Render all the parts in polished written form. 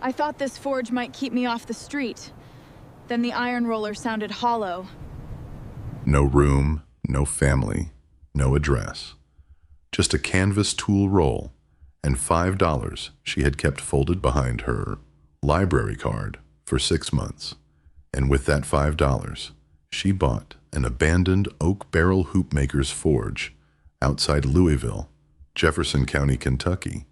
I thought this forge might keep me off the street. Then the iron roller sounded hollow. No room, no family, no address. Just a canvas tool roll and $5 she had kept folded behind her library card for 6 months. And with that $5, she bought an abandoned oak barrel hoopmaker's forge outside Louisville, Jefferson County, Kentucky,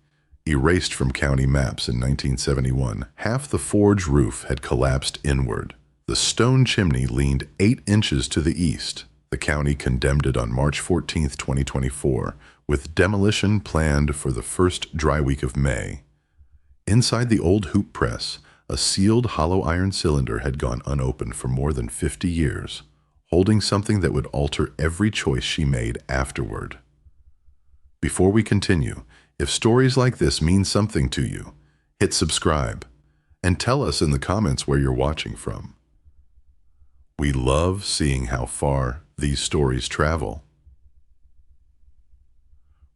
erased from county maps in 1971. Half the forge roof had collapsed inward. The stone chimney leaned 8 inches to the east. The county condemned it on March 14, 2024, with demolition planned for the first dry week of May. Inside the old hoop press, a sealed hollow iron cylinder had gone unopened for more than 50 years, holding something that would alter every choice she made afterward. Before we continue, if stories like this mean something to you, hit subscribe and tell us in the comments where you're watching from. We love seeing how far these stories travel.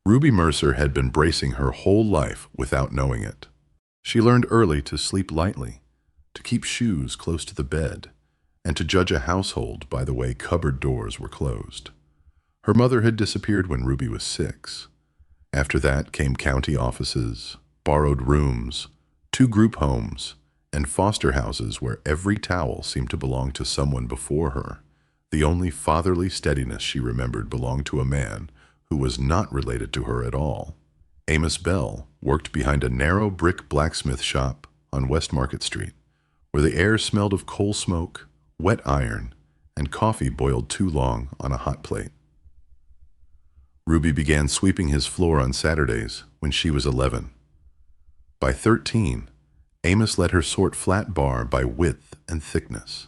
Ruby Mercer had been bracing her whole life without knowing it. She learned early to sleep lightly, to keep shoes close to the bed, and to judge a household by the way cupboard doors were closed. Her mother had disappeared when Ruby was 6. After that came county offices, borrowed rooms, 2 group homes, and foster houses where every towel seemed to belong to someone before her. The only fatherly steadiness she remembered belonged to a man who was not related to her at all. Amos Bell worked behind a narrow brick blacksmith shop on West Market Street, where the air smelled of coal smoke, wet iron, and coffee boiled too long on a hot plate. Ruby began sweeping his floor on Saturdays when she was 11. By 13, Amos let her sort flat bar by width and thickness.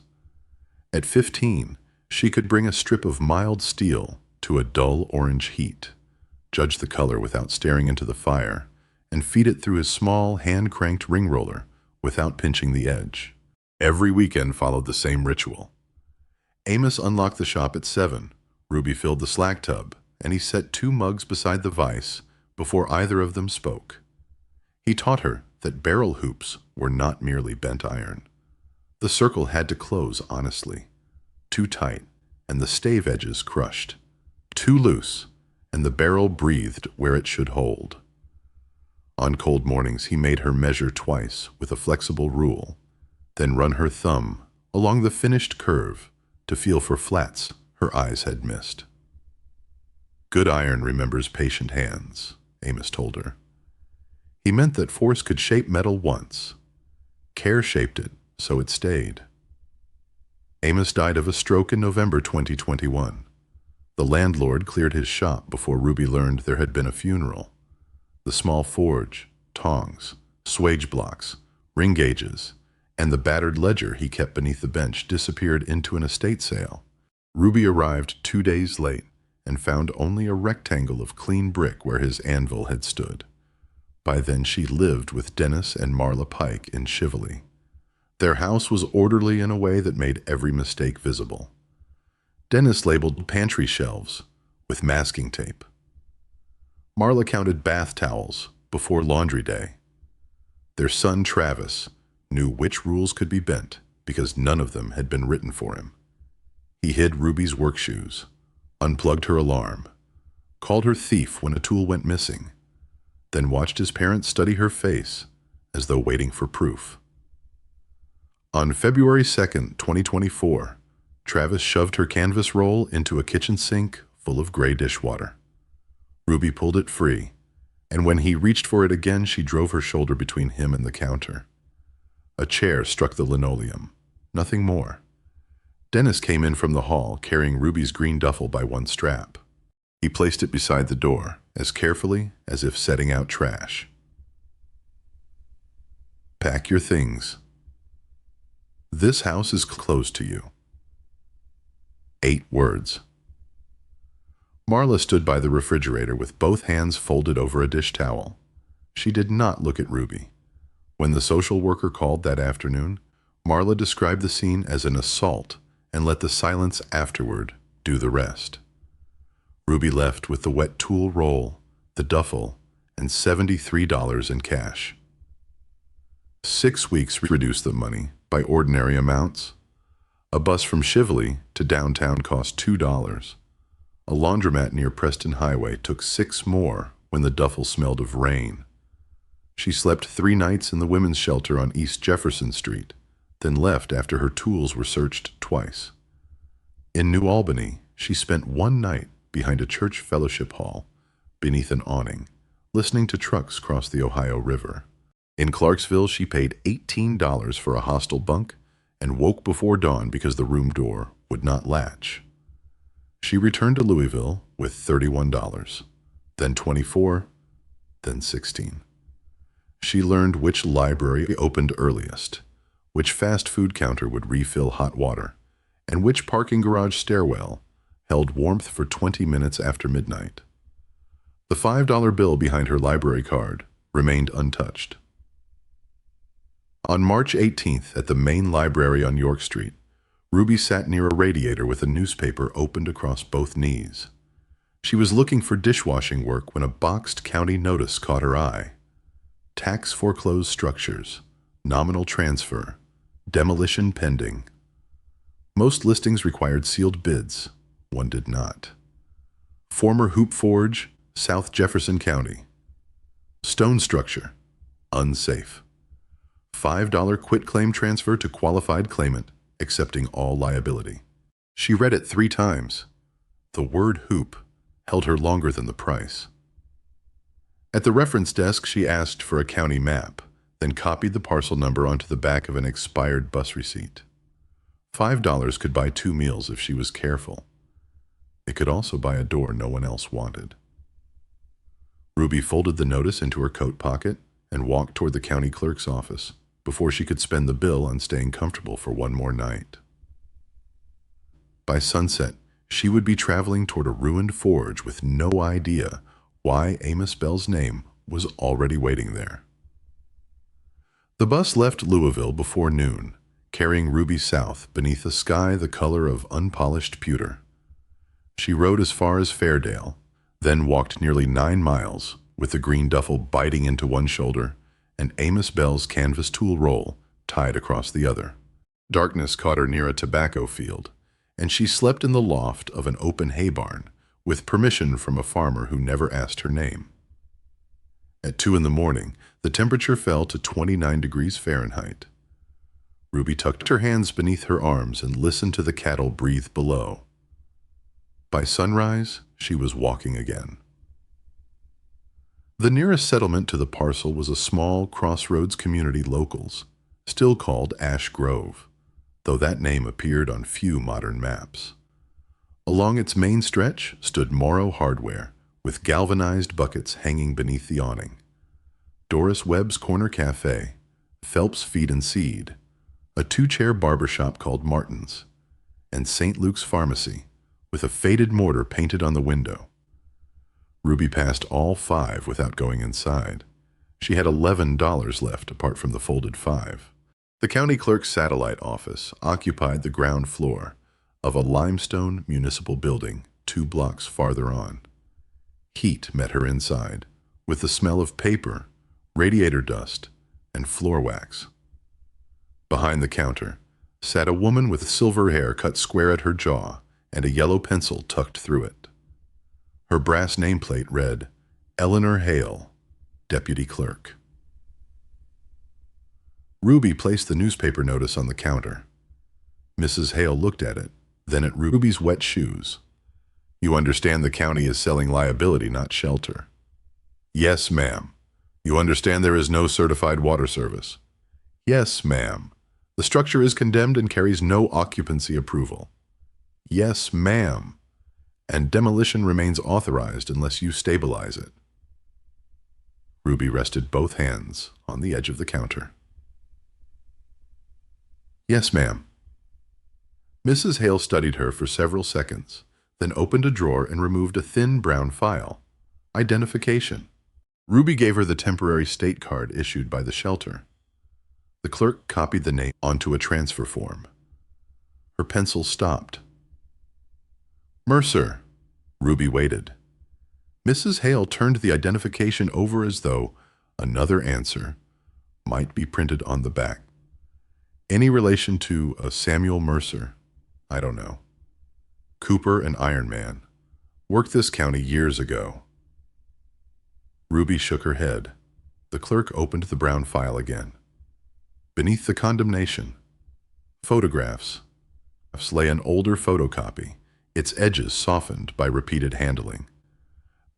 At 15, she could bring a strip of mild steel to a dull orange heat, judge the color without staring into the fire, and feed it through his small hand-cranked ring roller without pinching the edge. Every weekend followed the same ritual. Amos unlocked the shop at 7. Ruby filled the slack tub, and he set 2 mugs beside the vise before either of them spoke. He taught her that barrel hoops were not merely bent iron. The circle had to close honestly. Too tight, and the stave edges crushed. Too loose, and the barrel breathed where it should hold. On cold mornings, he made her measure twice with a flexible rule, then run her thumb along the finished curve to feel for flats her eyes had missed. Good iron remembers patient hands, Amos told her. He meant that force could shape metal once. Care shaped it so it stayed. Amos died of a stroke in November 2021. The landlord cleared his shop before Ruby learned there had been a funeral. The small forge, tongs, swage blocks, ring gauges, and the battered ledger he kept beneath the bench disappeared into an estate sale. Ruby arrived 2 days late and found only a rectangle of clean brick where his anvil had stood. By then she lived with Dennis and Marla Pike in Chivoli. Their house was orderly in a way that made every mistake visible. Dennis labeled pantry shelves with masking tape. Marla counted bath towels before laundry day. Their son Travis knew which rules could be bent because none of them had been written for him. He hid Ruby's work shoes, unplugged her alarm, called her thief when a tool went missing, then watched his parents study her face as though waiting for proof. On February 2nd, 2024, Travis shoved her canvas roll into a kitchen sink full of gray dishwater. Ruby pulled it free, and when he reached for it again, she drove her shoulder between him and the counter. A chair struck the linoleum, nothing more. Dennis came in from the hall, carrying Ruby's green duffel by one strap. He placed it beside the door, as carefully as if setting out trash. Pack your things. This house is closed to you. 8 words. Marla stood by the refrigerator with both hands folded over a dish towel. She did not look at Ruby. When the social worker called that afternoon, Marla described the scene as an assault and let the silence afterward do the rest. Ruby left with the wet tool roll, the duffel, and $73 in cash. 6 weeks reduced the money by ordinary amounts. A bus from Chivoli to downtown cost $2. A laundromat near Preston Highway took 6 more when the duffel smelled of rain. She slept 3 nights in the women's shelter on East Jefferson Street, then left after her tools were searched twice. In New Albany, she spent 1 night behind a church fellowship hall, beneath an awning, listening to trucks cross the Ohio River. In Clarksville, she paid $18 for a hostel bunk and woke before dawn because the room door would not latch. She returned to Louisville with $31, then $24, then $16. She learned which library opened earliest, which fast food counter would refill hot water, and which parking garage stairwell held warmth for 20 minutes after midnight. The $5 bill behind her library card remained untouched. On March 18th, at the main library on York Street, Ruby sat near a radiator with a newspaper opened across both knees. She was looking for dishwashing work when a boxed county notice caught her eye. Tax foreclosed structures, nominal transfer, demolition pending. Most listings required sealed bids. One did not. Former hoop forge, South Jefferson County. Stone structure, unsafe. $5 quitclaim transfer to qualified claimant, accepting all liability. She read it 3 times. The word hoop held her longer than the price. At the reference desk, she asked for a county map, then copied the parcel number onto the back of an expired bus receipt. $5 could buy 2 meals if she was careful. It could also buy a door no one else wanted. Ruby folded the notice into her coat pocket and walked toward the county clerk's office before she could spend the bill on staying comfortable for 1 more night. By sunset, she would be traveling toward a ruined forge with no idea why Amos Bell's name was already waiting there. The bus left Louisville before noon, carrying Ruby south beneath a sky the color of unpolished pewter. She rode as far as Fairdale, then walked nearly 9 miles with the green duffel biting into one shoulder and Amos Bell's canvas tool roll tied across the other. Darkness caught her near a tobacco field, and she slept in the loft of an open hay barn with permission from a farmer who never asked her name. At 2 in the morning, the temperature fell to 29 degrees Fahrenheit. Ruby tucked her hands beneath her arms and listened to the cattle breathe below. By sunrise, she was walking again. The nearest settlement to the parcel was a small crossroads community locals, still called Ash Grove, though that name appeared on few modern maps. Along its main stretch stood Morrow Hardware, with galvanized buckets hanging beneath the awning. Doris Webb's Corner Cafe, Phelps Feed and Seed, a 2-chair barbershop called Martin's, and St. Luke's Pharmacy, with a faded mortar painted on the window. Ruby passed all 5 without going inside. She had $11 left apart from the folded 5. The county clerk's satellite office occupied the ground floor of a limestone municipal building 2 blocks farther on. Heat met her inside, with the smell of paper, radiator dust, and floor wax. Behind the counter sat a woman with silver hair cut square at her jaw and a yellow pencil tucked through it. Her brass nameplate read, Eleanor Hale, Deputy Clerk. Ruby placed the newspaper notice on the counter. Mrs. Hale looked at it, then at Ruby's wet shoes. You understand the county is selling liability, not shelter. Yes, ma'am. You understand there is no certified water service. Yes, ma'am. The structure is condemned and carries no occupancy approval. Yes, ma'am. And demolition remains authorized unless you stabilize it. Ruby rested both hands on the edge of the counter. Yes, ma'am. Mrs. Hale studied her for several seconds, then opened a drawer and removed a thin brown file. Identification. Ruby gave her the temporary state card issued by the shelter. The clerk copied the name onto a transfer form. Her pencil stopped. Mercer. Ruby waited. Mrs. Hale turned the identification over as though another answer. might be printed on the back. Any relation to a Samuel Mercer? I don't know. Cooper and Iron Man. Worked this county years ago. Ruby shook her head. The clerk opened the brown file again. Beneath the condemnation, photographs. Lay an older photocopy, its edges softened by repeated handling.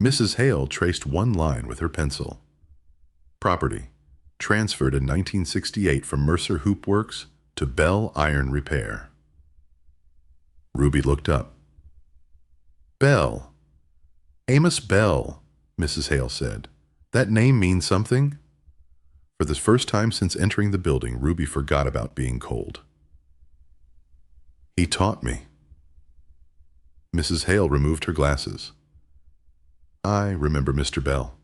Mrs. Hale traced one line with her pencil. Property, transferred in 1968 from Mercer Hoop Works to Bell Iron Repair. Ruby looked up. Bell. Amos Bell, Mrs. Hale said. That name means something? For the first time since entering the building, Ruby forgot about being cold. He taught me. Mrs. Hale removed her glasses. I remember Mr. Bell.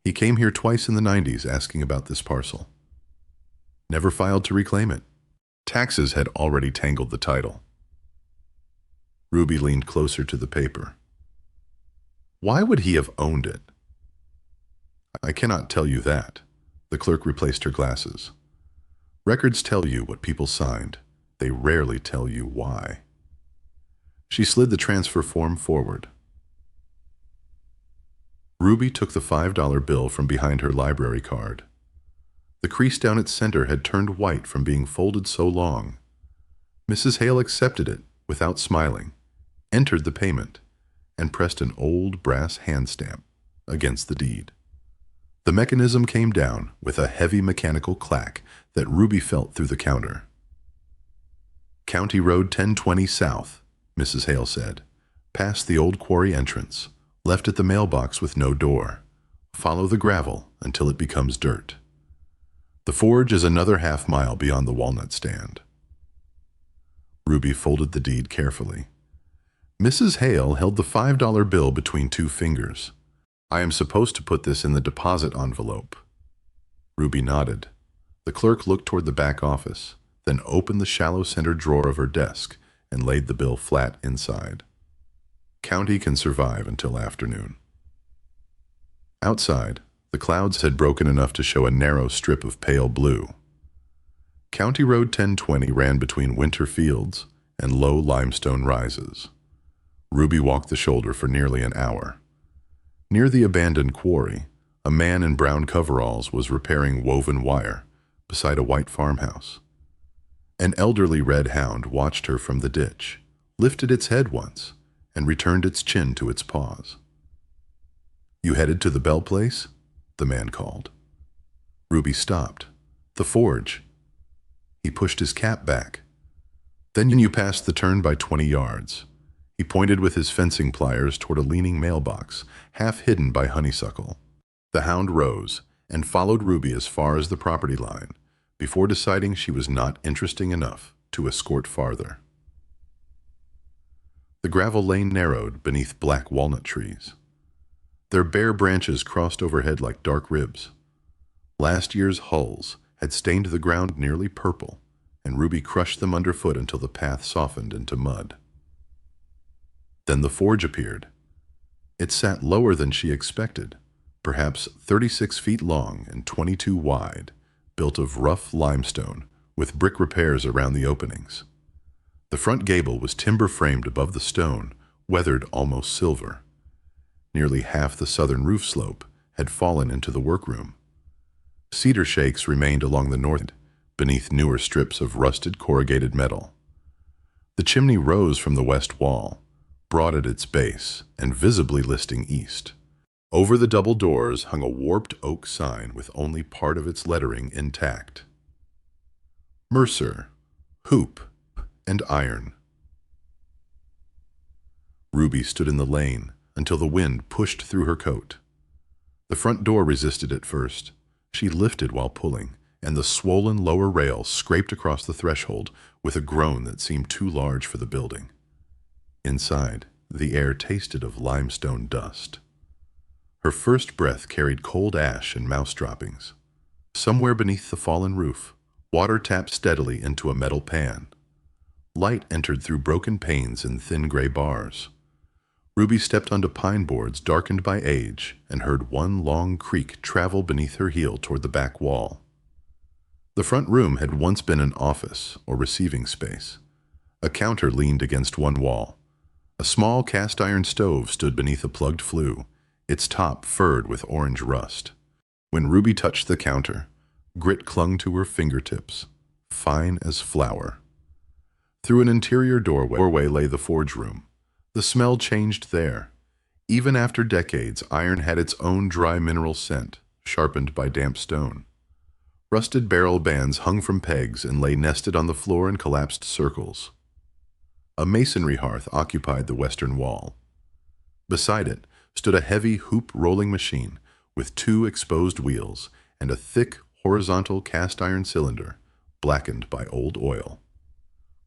He came here twice in the 90s asking about this parcel. Never filed to reclaim it. Taxes had already tangled the title. Ruby leaned closer to the paper. Why would he have owned it? I cannot tell you that. The clerk replaced her glasses. Records tell you what people signed. They rarely tell you why. She slid the transfer form forward. Ruby took the $5 bill from behind her library card. The crease down its center had turned white from being folded so long. Mrs. Hale accepted it without smiling, entered the payment, and pressed an old brass hand stamp against the deed. The mechanism came down with a heavy mechanical clack that Ruby felt through the counter. County Road 1020 South, Mrs. Hale said. Past the old quarry entrance, left at the mailbox with no door. Follow the gravel until it becomes dirt. The forge is another half-mile beyond the walnut stand. Ruby folded the deed carefully. Mrs. Hale held the $5 bill between two fingers. I am supposed to put this in the deposit envelope. Ruby nodded. The clerk looked toward the back office, then opened the shallow center drawer of her desk and laid the bill flat inside. County can survive until afternoon. Outside, the clouds had broken enough to show a narrow strip of pale blue. County Road 1020 ran between winter fields and low limestone rises. Ruby walked the shoulder for nearly an hour. Near the abandoned quarry, a man in brown coveralls was repairing woven wire beside a white farmhouse. An elderly red hound watched her from the ditch, lifted its head once, and returned its chin to its paws. You headed to the Bell place? The man called. Ruby stopped. The forge. He pushed his cap back. Then you passed the turn by 20 yards. He pointed with his fencing pliers toward a leaning mailbox, half hidden by honeysuckle. The hound rose and followed Ruby as far as the property line, before deciding she was not interesting enough to escort farther. The gravel lane narrowed beneath black walnut trees. Their bare branches crossed overhead like dark ribs. Last year's hulls had stained the ground nearly purple, and Ruby crushed them underfoot until the path softened into mud. Then the forge appeared. It sat lower than she expected, perhaps 36 feet long and 22 wide, built of rough limestone with brick repairs around the openings. The front gable was timber-framed above the stone, weathered almost silver. Nearly half the southern roof slope had fallen into the workroom. Cedar shakes remained along the north end, beneath newer strips of rusted corrugated metal. The chimney rose from the west wall, broad at its base and visibly listing east. Over the double doors hung a warped oak sign with only part of its lettering intact. Mercer, Hoop, and Iron. Ruby stood in the lane until the wind pushed through her coat. The front door resisted at first. She lifted while pulling, and the swollen lower rail scraped across the threshold with a groan that seemed too large for the building. Inside, the air tasted of limestone dust. Her first breath carried cold ash and mouse droppings. Somewhere beneath the fallen roof, water tapped steadily into a metal pan. Light entered through broken panes and thin gray bars. Ruby stepped onto pine boards darkened by age and heard one long creak travel beneath her heel toward the back wall. The front room had once been an office or receiving space. A counter leaned against one wall. A small cast-iron stove stood beneath a plugged flue, its top furred with orange rust. When Ruby touched the counter, grit clung to her fingertips, fine as flour. Through an interior doorway lay the forge room. The smell changed there. Even after decades, iron had its own dry mineral scent, sharpened by damp stone. Rusted barrel bands hung from pegs and lay nested on the floor in collapsed circles. A masonry hearth occupied the western wall. Beside it stood a heavy hoop rolling machine with 2 exposed wheels and a thick, horizontal cast-iron cylinder, blackened by old oil.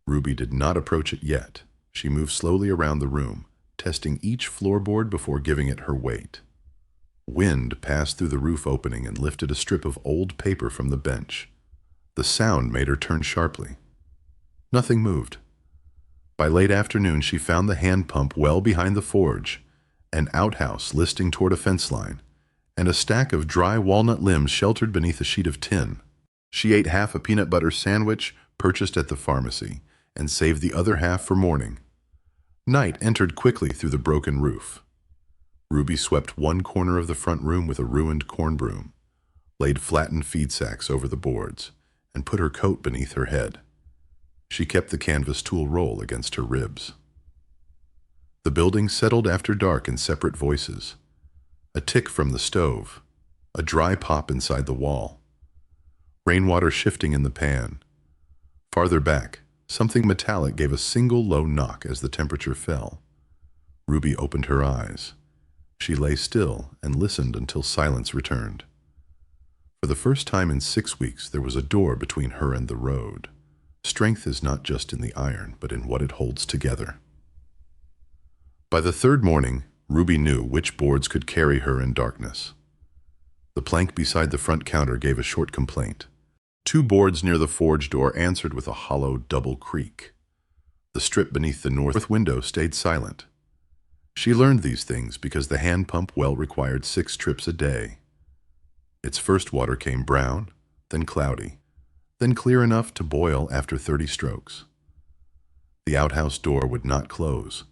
Ruby did not approach it yet. She moved slowly around the room, testing each floorboard before giving it her weight. Wind passed through the roof opening and lifted a strip of old paper from the bench. The sound made her turn sharply. Nothing moved. By late afternoon, she found the hand pump well behind the forge, an outhouse listing toward a fence line, and a stack of dry walnut limbs sheltered beneath a sheet of tin. She ate half a peanut butter sandwich purchased at the pharmacy and saved the other half for morning. Night entered quickly through the broken roof. Ruby swept one corner of the front room with a ruined corn broom, laid flattened feed sacks over the boards, and put her coat beneath her head. She kept the canvas tool roll against her ribs. The building settled after dark in separate voices. A tick from the stove, a dry pop inside the wall, rainwater shifting in the pan. Farther back, something metallic gave a single low knock as the temperature fell. Ruby opened her eyes. She lay still and listened until silence returned. For the first time in 6 weeks, there was a door between her and the road. Strength is not just in the iron, but in what it holds together. By the third morning, Ruby knew which boards could carry her in darkness. The plank beside the front counter gave a short complaint. 2 boards near the forge door answered with a hollow double creak. The strip beneath the north window stayed silent. She learned these things because the hand pump well required 6 trips a day. Its first water came brown, then cloudy, then clear enough to boil after 30 strokes. The outhouse door would not close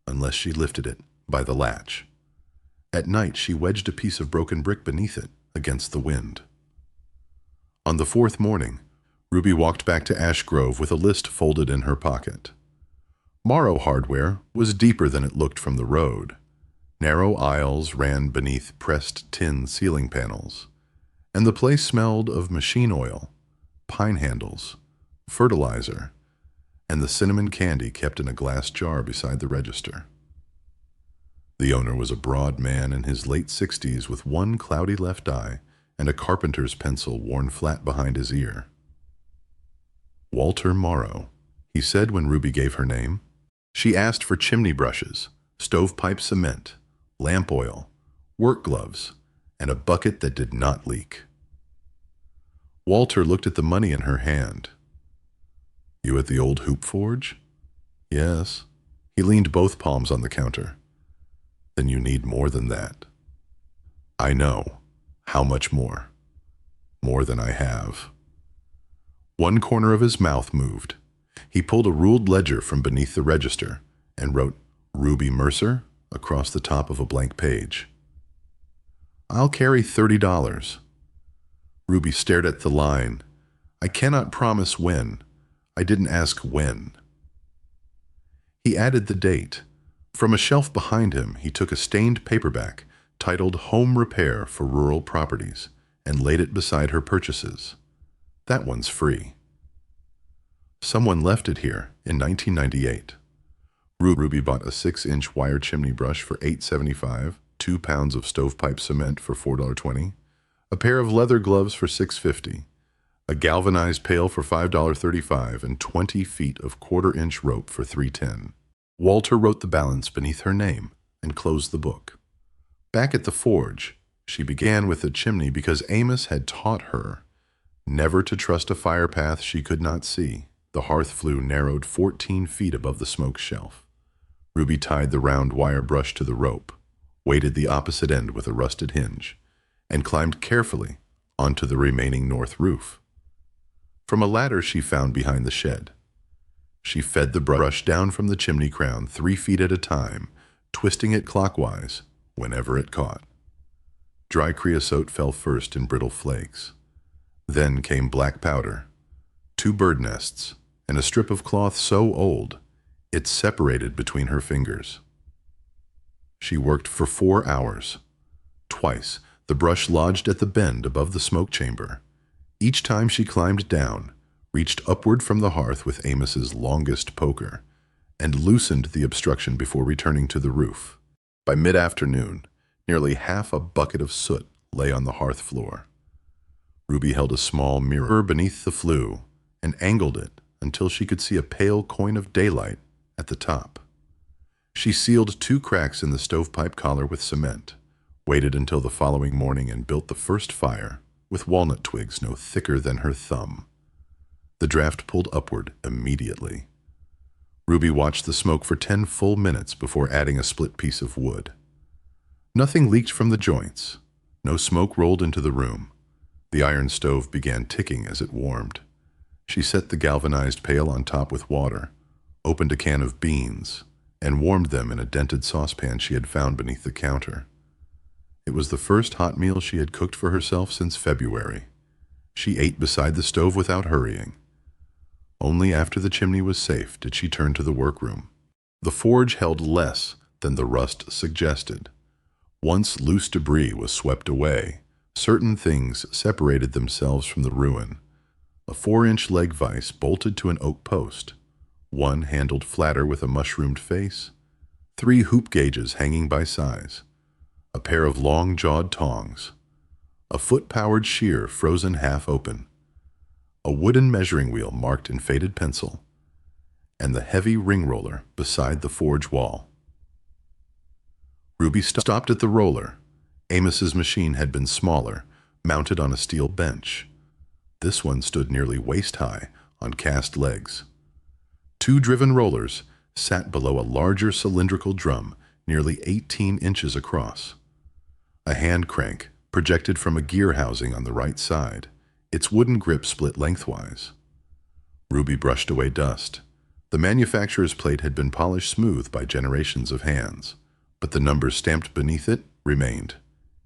unless she lifted it by the latch. At night, she wedged a piece of broken brick beneath it against the wind. On the 4th morning, Ruby walked back to Ash Grove with a list folded in her pocket. Morrow Hardware was deeper than it looked from the road. Narrow aisles ran beneath pressed tin ceiling panels, and the place smelled of machine oil, pine handles, fertilizer, and the cinnamon candy kept in a glass jar beside the register. The owner was a broad man in his late 60s with one cloudy left eye and a carpenter's pencil worn flat behind his ear. Walter Morrow, he said when Ruby gave her name. She asked for chimney brushes, stovepipe cement, lamp oil, work gloves, and a bucket that did not leak. Walter looked at the money in her hand. "You at the old hoop forge?" "Yes." He leaned both palms on the counter. "Then you need more than that." "I know. How much more?" "More than I have." One corner of his mouth moved. He pulled a ruled ledger from beneath the register and wrote Ruby Mercer across the top of a blank page. "I'll carry $30. Ruby stared at the line. "I cannot promise when. I didn't ask when." He added the date. From a shelf behind him, he took a stained paperback titled Home Repair for Rural Properties and laid it beside her purchases. "That one's free." Someone left it here in 1998. Ruby bought a 6-inch wire chimney brush for $8.75, 2 pounds of stovepipe cement for $4.20, a pair of leather gloves for $6.50, a galvanized pail for $5.35, and 20 feet of 1/4-inch rope for $3.10. Walter wrote the balance beneath her name and closed the book. Back at the forge, she began with the chimney because Amos had taught her never to trust a fire path she could not see. The hearth flue narrowed 14 feet above the smoke shelf. Ruby tied the round wire brush to the rope, weighted the opposite end with a rusted hinge, and climbed carefully onto the remaining north roof. From a ladder she found behind the shed, she fed the brush down from the chimney crown 3 feet at a time, twisting it clockwise whenever it caught. Dry creosote fell first in brittle flakes. Then came black powder, 2 bird nests, and a strip of cloth so old it separated between her fingers. She worked for 4 hours. Twice, the brush lodged at the bend above the smoke chamber. Each time she climbed down, reached upward from the hearth with Amos's longest poker, and loosened the obstruction before returning to the roof. By mid-afternoon, nearly half a bucket of soot lay on the hearth floor. Ruby held a small mirror beneath the flue and angled it until she could see a pale coin of daylight at the top. She sealed 2 cracks in the stovepipe collar with cement, waited until the following morning, and built the first fire with walnut twigs no thicker than her thumb. The draft pulled upward immediately. Ruby watched the smoke for 10 full minutes before adding a split piece of wood. Nothing leaked from the joints. No smoke rolled into the room. The iron stove began ticking as it warmed. She set the galvanized pail on top with water, opened a can of beans, and warmed them in a dented saucepan she had found beneath the counter. It was the first hot meal she had cooked for herself since February. She ate beside the stove without hurrying. Only after the chimney was safe did she turn to the workroom. The forge held less than the rust suggested. Once loose debris was swept away, certain things separated themselves from the ruin. A 4-inch leg vise bolted to an oak post, one handled flatter with a mushroomed face, 3 hoop gauges hanging by size, a pair of long-jawed tongs, a foot-powered shear frozen half open, a wooden measuring wheel marked in faded pencil, and the heavy ring roller beside the forge wall. Ruby stopped at the roller. Amos's machine had been smaller, mounted on a steel bench. This one stood nearly waist-high on cast legs. 2 driven rollers sat below a larger cylindrical drum nearly 18 inches across. A hand crank projected from a gear housing on the right side, its wooden grip split lengthwise. Ruby brushed away dust. The manufacturer's plate had been polished smooth by generations of hands, but the numbers stamped beneath it remained.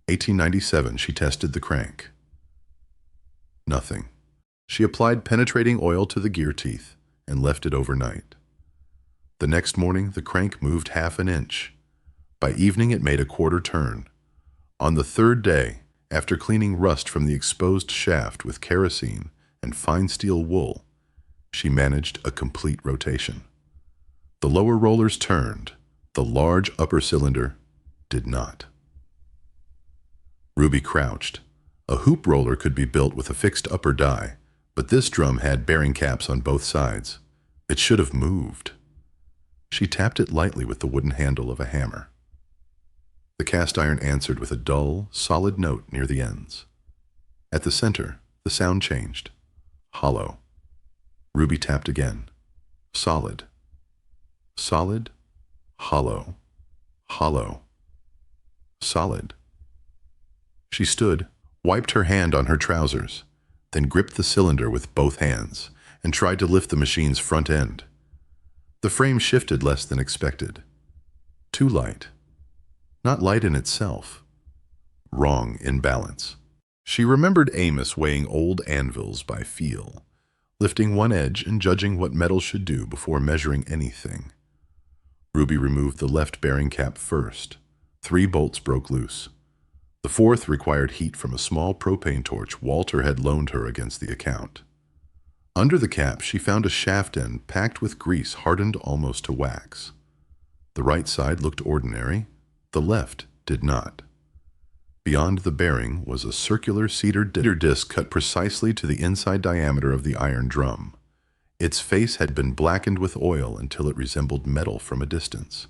1897, she tested the crank. Nothing. She applied penetrating oil to the gear teeth and left it overnight. The next morning, the crank moved half an inch. By evening, it made a quarter turn. On the 3rd day, after cleaning rust from the exposed shaft with kerosene and fine steel wool, she managed a complete rotation. The lower rollers turned. The large upper cylinder did not. Ruby crouched. A hoop roller could be built with a fixed upper die, but this drum had bearing caps on both sides. It should have moved. She tapped it lightly with the wooden handle of a hammer. The cast iron answered with a dull, solid note near the ends. At the center, the sound changed. Hollow. Ruby tapped again. Solid. Solid. Hollow. Hollow. Solid. She stood, wiped her hand on her trousers, then gripped the cylinder with both hands and tried to lift the machine's front end. The frame shifted less than expected. Too light. Not light in itself. Wrong in balance. She remembered Amos weighing old anvils by feel, lifting one edge and judging what metal should do before measuring anything. Ruby removed the left bearing cap first. 3 bolts broke loose. The 4th required heat from a small propane torch Walter had loaned her against the account. Under the cap, she found a shaft end packed with grease hardened almost to wax. The right side looked ordinary. The left did not. Beyond the bearing was a circular cedar disc cut precisely to the inside diameter of the iron drum. Its face had been blackened with oil until it resembled metal from a distance.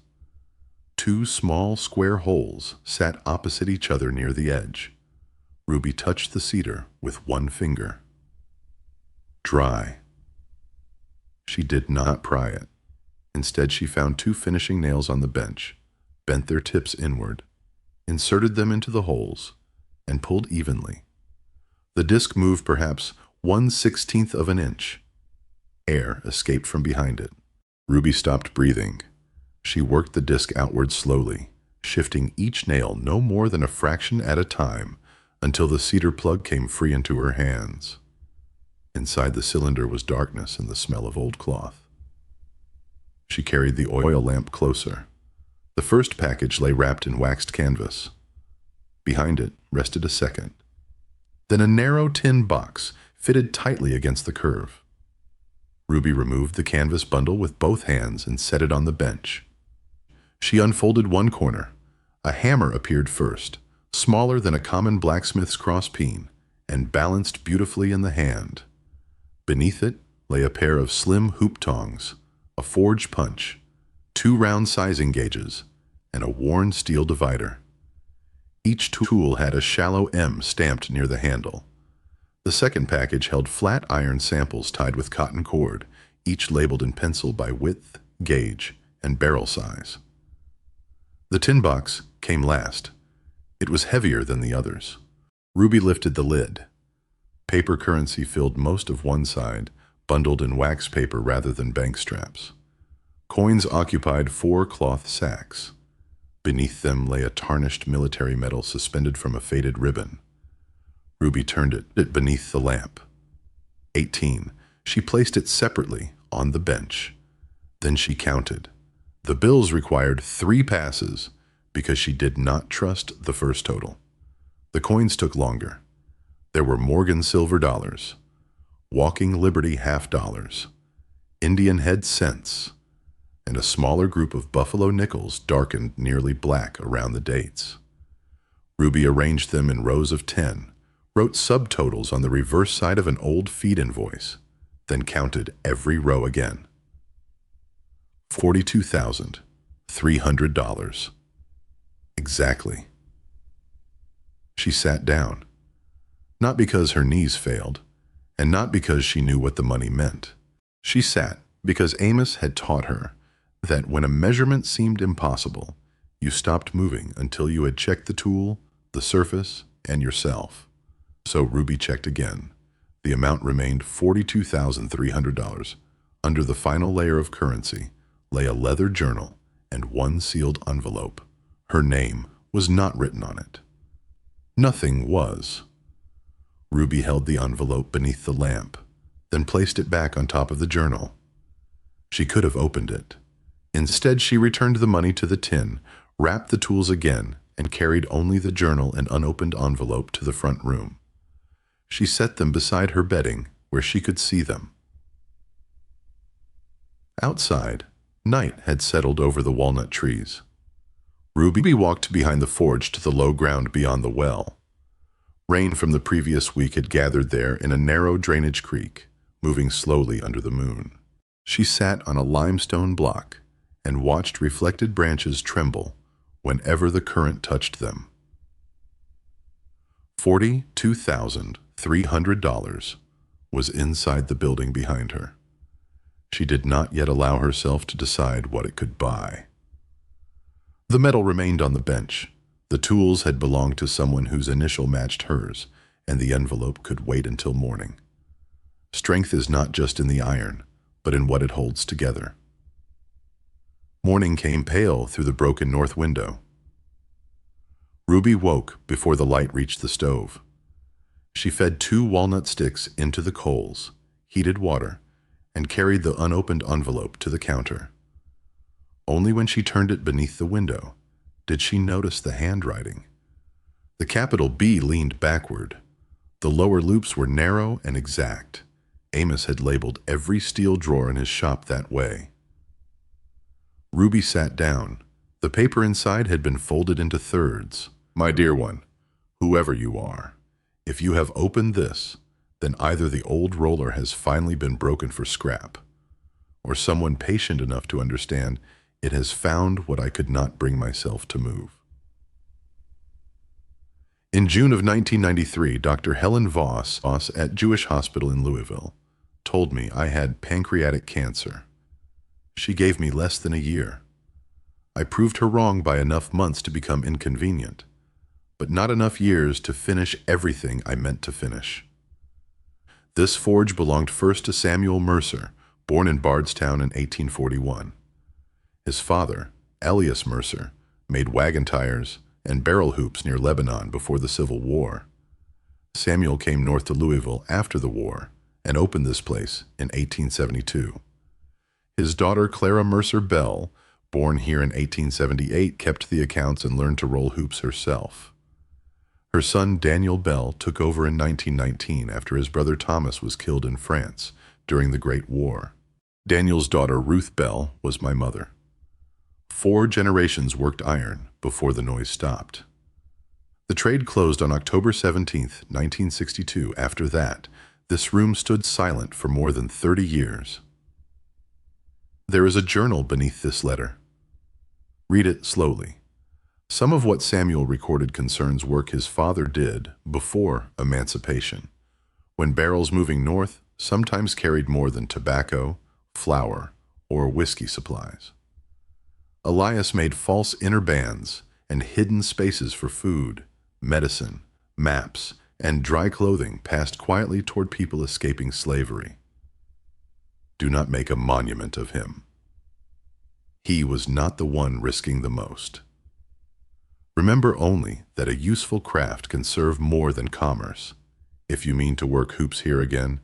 2 small square holes sat opposite each other near the edge. Ruby touched the cedar with one finger. Dry. She did not pry it. Instead, she found two finishing nails on the bench, bent their tips inward, inserted them into the holes, and pulled evenly. The disc moved perhaps 1/16 of an inch. Air escaped from behind it. Ruby stopped breathing. She worked the disc outward slowly, shifting each nail no more than a fraction at a time until the cedar plug came free into her hands. Inside the cylinder was darkness and the smell of old cloth. She carried the oil lamp closer. The first package lay wrapped in waxed canvas. Behind it rested a second. Then a narrow tin box fitted tightly against the curve. Ruby removed the canvas bundle with both hands and set it on the bench. She unfolded one corner. A hammer appeared first, smaller than a common blacksmith's crosspeen, and balanced beautifully in the hand. Beneath it lay a pair of slim hoop tongs, a forge punch, two round sizing gauges, and a worn steel divider. Each tool had a shallow M stamped near the handle. The second package held flat iron samples tied with cotton cord, each labeled in pencil by width, gauge, and barrel size. The tin box came last. It was heavier than the others. Ruby lifted the lid. Paper currency filled most of one side, bundled in wax paper rather than bank straps. Coins occupied 4 cloth sacks. Beneath them lay a tarnished military medal suspended from a faded ribbon. Ruby turned it beneath the lamp. 18. She placed it separately on the bench. Then she counted. The bills required 3 passes because she did not trust the first total. The coins took longer. There were Morgan silver dollars, Walking Liberty half dollars, Indian head cents, and a smaller group of buffalo nickels darkened nearly black around the dates. Ruby arranged them in rows of 10, wrote subtotals on the reverse side of an old feed invoice, then counted every row again. $42,300. Exactly. She sat down, not because her knees failed, and not because she knew what the money meant. She sat because Amos had taught her that when a measurement seemed impossible, you stopped moving until you had checked the tool, the surface, and yourself. So Ruby checked again. The amount remained $42,300. Under the final layer of currency lay a leather journal and one sealed envelope. Her name was not written on it. Nothing was. Ruby held the envelope beneath the lamp, then placed it back on top of the journal. She could have opened it. Instead, she returned the money to the tin, wrapped the tools again, and carried only the journal and unopened envelope to the front room. She set them beside her bedding, where she could see them. Outside, night had settled over the walnut trees. Ruby walked behind the forge to the low ground beyond the well. Rain from the previous week had gathered there in a narrow drainage creek, moving slowly under the moon. She sat on a limestone block and watched reflected branches tremble whenever the current touched them. $42,300 was inside the building behind her. She did not yet allow herself to decide what it could buy. The medal remained on the bench. The tools had belonged to someone whose initial matched hers, and the envelope could wait until morning. Strength is not just in the iron, but in what it holds together. Morning came pale through the broken north window. Ruby woke before the light reached the stove. She fed 2 walnut sticks into the coals, heated water, and carried the unopened envelope to the counter. Only when she turned it beneath the window did she notice the handwriting. The capital B leaned backward. The lower loops were narrow and exact. Amos had labeled every steel drawer in his shop that way. Ruby sat down. The paper inside had been folded into thirds. My dear one, whoever you are, if you have opened this, then either the old roller has finally been broken for scrap, or someone patient enough to understand it has found what I could not bring myself to move. In June of 1993, Dr. Helen Voss at Jewish Hospital in Louisville told me I had pancreatic cancer. She gave me less than a year. I proved her wrong by enough months to become inconvenient, but not enough years to finish everything I meant to finish. This forge belonged first to Samuel Mercer, born in Bardstown in 1841. His father, Elias Mercer, made wagon tires and barrel hoops near Lebanon before the Civil War. Samuel came north to Louisville after the war and opened this place in 1872. His daughter Clara Mercer Bell, born here in 1878, kept the accounts and learned to roll hoops herself. Her son Daniel Bell took over in 1919 after his brother Thomas was killed in France during the Great War. Daniel's daughter Ruth Bell was my mother. 4 generations worked iron before the noise stopped. The trade closed on October 17, 1962. After that, this room stood silent for more than 30 years. There is a journal beneath this letter. Read it slowly. Some of what Samuel recorded concerns work his father did before emancipation, when barrels moving north sometimes carried more than tobacco, flour, or whiskey supplies. Elias made false inner bands and hidden spaces for food, medicine, maps, and dry clothing passed quietly toward people escaping slavery. Do not make a monument of him. He was not the one risking the most. Remember only that a useful craft can serve more than commerce. If you mean to work hoops here again,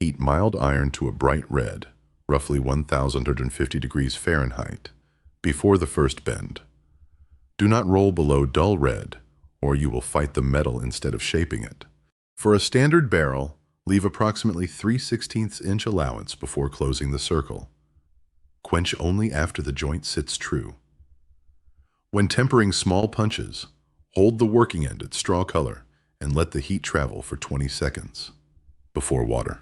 heat mild iron to a bright red, roughly 1,150 degrees Fahrenheit, before the first bend. Do not roll below dull red, or you will fight the metal instead of shaping it. For a standard barrel, leave approximately 3/16 inch allowance before closing the circle. Quench only after the joint sits true. When tempering small punches, hold the working end at straw color and let the heat travel for 20 seconds before water.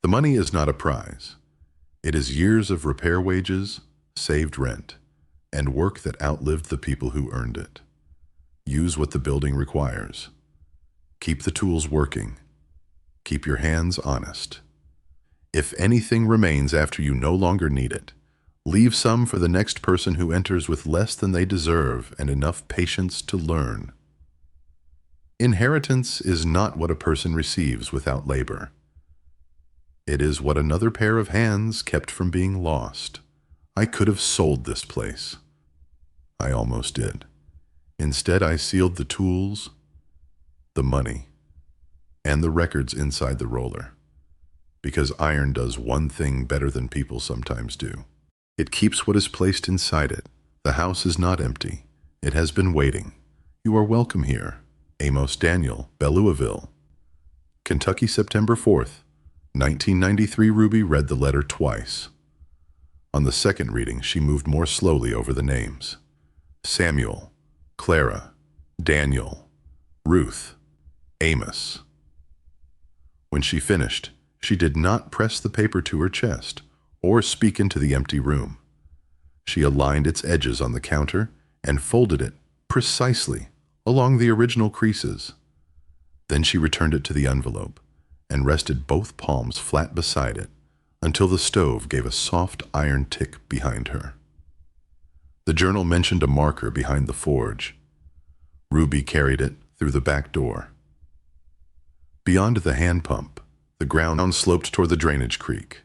The money is not a prize. It is years of repair wages, saved rent, and work that outlived the people who earned it. Use what the building requires. Keep the tools working. Keep your hands honest. If anything remains after you no longer need it, leave some for the next person who enters with less than they deserve and enough patience to learn. Inheritance is not what a person receives without labor. It is what another pair of hands kept from being lost. I could have sold this place. I almost did. Instead, I sealed the tools, the money, and the records inside the roller. Because iron does one thing better than people sometimes do. It keeps what is placed inside it. The house is not empty. It has been waiting. You are welcome here. Amos Bell, Louisville. Kentucky, September 4th, 1993. Ruby read the letter twice. On the second reading, she moved more slowly over the names. Samuel, Clara, Daniel, Ruth, Amos. When she finished, she did not press the paper to her chest or speak into the empty room. She aligned its edges on the counter and folded it precisely along the original creases. Then she returned it to the envelope and rested both palms flat beside it until the stove gave a soft iron tick behind her. The journal mentioned a marker behind the forge. Ruby carried it through the back door. Beyond the hand pump, the ground sloped toward the drainage creek.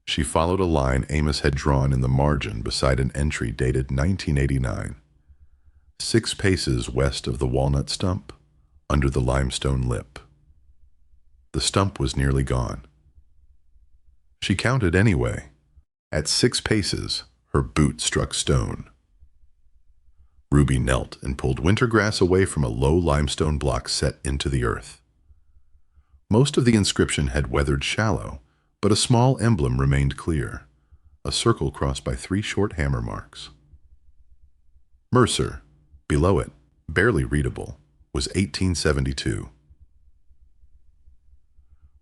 She followed a line Amos had drawn in the margin beside an entry dated 1989. 6 paces west of the walnut stump, under the limestone lip. The stump was nearly gone. She counted anyway. At 6 paces, her boot struck stone. Ruby knelt and pulled winter grass away from a low limestone block set into the earth. Most of the inscription had weathered shallow, but a small emblem remained clear, a circle crossed by 3 short hammer marks. Mercer, below it, barely readable, was 1872.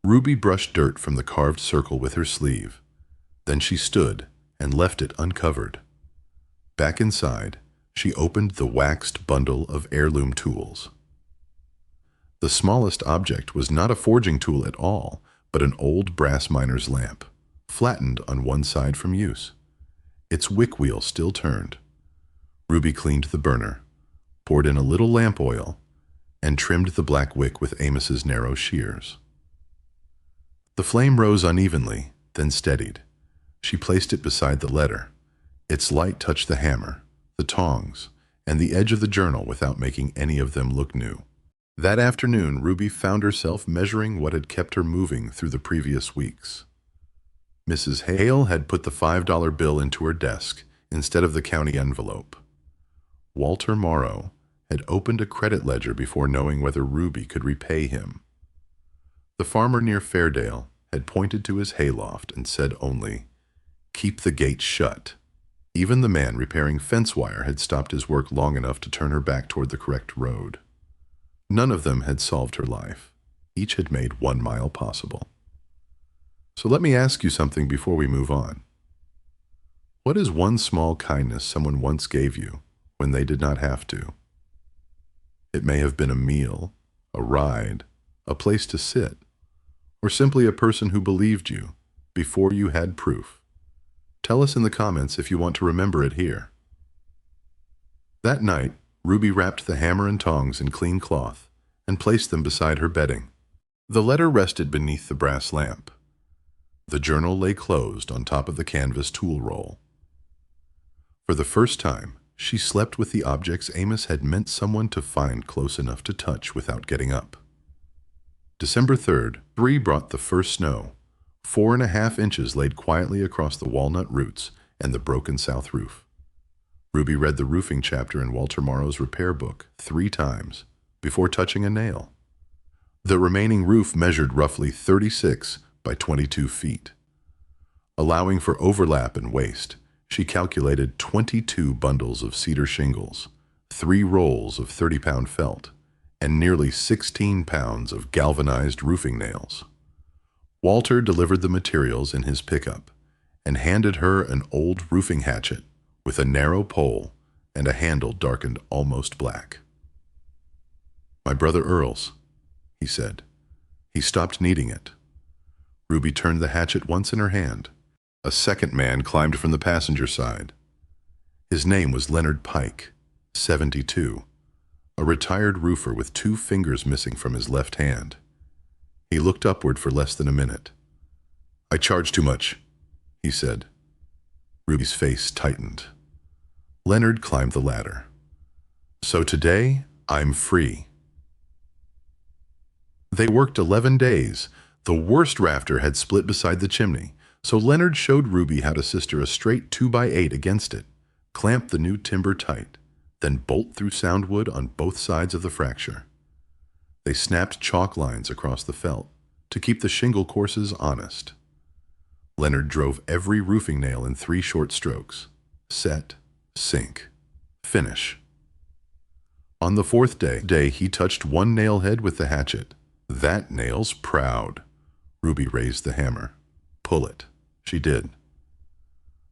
Ruby brushed dirt from the carved circle with her sleeve. Then she stood and left it uncovered. Back inside, she opened the waxed bundle of heirloom tools. The smallest object was not a forging tool at all, but an old brass miner's lamp, flattened on one side from use. Its wick wheel still turned. Ruby cleaned the burner, poured in a little lamp oil, and trimmed the black wick with Amos's narrow shears. The flame rose unevenly, then steadied. She placed it beside the letter. Its light touched the hammer, the tongs, and the edge of the journal without making any of them look new. That afternoon, Ruby found herself measuring what had kept her moving through the previous weeks. Mrs. Hale had put the $5 bill into her desk instead of the county envelope. Walter Morrow had opened a credit ledger before knowing whether Ruby could repay him. The farmer near Fairdale had pointed to his hayloft and said only, "Keep the gate shut." Even the man repairing fence wire had stopped his work long enough to turn her back toward the correct road. None of them had solved her life. Each had made 1 mile possible. So let me ask you something before we move on. What is one small kindness someone once gave you when they did not have to? It may have been a meal, a ride, a place to sit, or simply a person who believed you before you had proof. Tell us in the comments if you want to remember it here. That night, Ruby wrapped the hammer and tongs in clean cloth and placed them beside her bedding. The letter rested beneath the brass lamp. The journal lay closed on top of the canvas tool roll. For the first time, she slept with the objects Amos had meant someone to find close enough to touch without getting up. December 3rd, 3 brought the first snow. 4.5 inches laid quietly across the walnut roots and the broken south roof. Ruby read the roofing chapter in Walter Morrow's repair book 3 times before touching a nail. The remaining roof measured roughly 36 by 22 feet. Allowing for overlap and waste, she calculated 22 bundles of cedar shingles, 3 rolls of 30-pound felt, and nearly 16 pounds of galvanized roofing nails. Walter delivered the materials in his pickup and handed her an old roofing hatchet with a narrow pole and a handle darkened almost black. "My brother Earl's," he said. He stopped needing it. Ruby turned the hatchet once in her hand. A second man climbed from the passenger side. His name was Leonard Pike, 72, a retired roofer with 2 fingers missing from his left hand. He looked upward for less than a minute. "I charge too much," he said. Ruby's face tightened. Leonard climbed the ladder. "So today, I'm free." They worked 11 days. The worst rafter had split beside the chimney, so Leonard showed Ruby how to sister a straight 2x8 against it, clamp the new timber tight, then bolt through sound wood on both sides of the fracture. They snapped chalk lines across the felt to keep the shingle courses honest. Leonard drove every roofing nail in 3 short strokes: set, sink, finish. On the 4th day, he touched 1 nail head with the hatchet. "That nail's proud." Ruby raised the hammer. "Pull it." She did.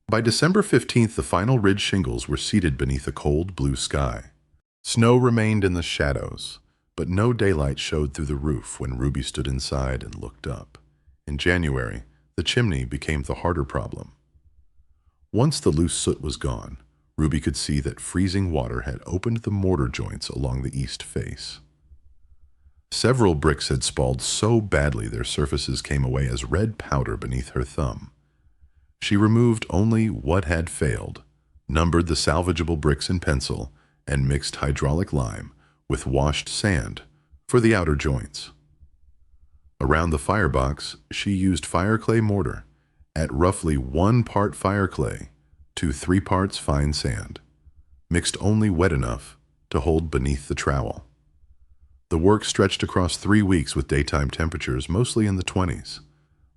By December 15th, the final ridge shingles were seated beneath a cold blue sky. Snow remained in the shadows, but no daylight showed through the roof when Ruby stood inside and looked up. In January, the chimney became the harder problem. Once the loose soot was gone, Ruby could see that freezing water had opened the mortar joints along the east face. Several bricks had spalled so badly their surfaces came away as red powder beneath her thumb. She removed only what had failed, numbered the salvageable bricks in pencil, and mixed hydraulic lime with washed sand for the outer joints. Around the firebox, she used fireclay mortar at roughly 1 part fireclay to 3 parts fine sand, mixed only wet enough to hold beneath the trowel. The work stretched across 3 weeks with daytime temperatures mostly in the 20s.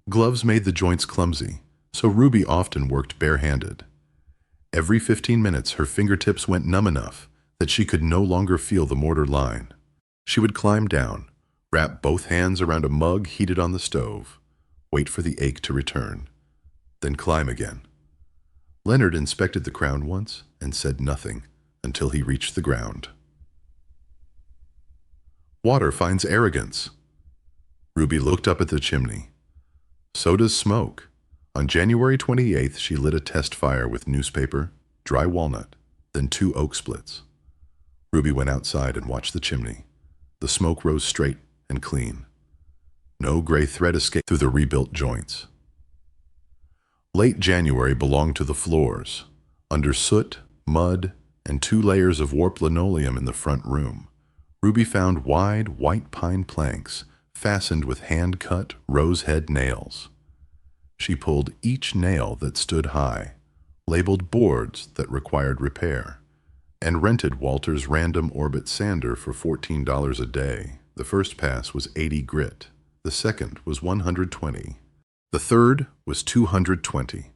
Gloves made the joints clumsy, so Ruby often worked barehanded. Every 15 minutes, her fingertips went numb enough that she could no longer feel the mortar line. She would climb down, wrap both hands around a mug heated on the stove, wait for the ache to return, then climb again. Leonard inspected the crown once and said nothing until he reached the ground. "Water finds arrogance." Ruby looked up at the chimney. "So does smoke. On January 28th, she lit a test fire with newspaper, dry walnut, then 2 oak splits. Ruby went outside and watched the chimney. The smoke rose straight and clean. No gray thread escaped through the rebuilt joints. Late January belonged to the floors. Under soot, mud, and 2 layers of warped linoleum in the front room, Ruby found wide white pine planks fastened with hand-cut rose-head nails. She pulled each nail that stood high, labeled boards that required repair, and rented Walter's random orbit sander for $14 a day. The first pass was 80 grit. The second was 120. The third was 220,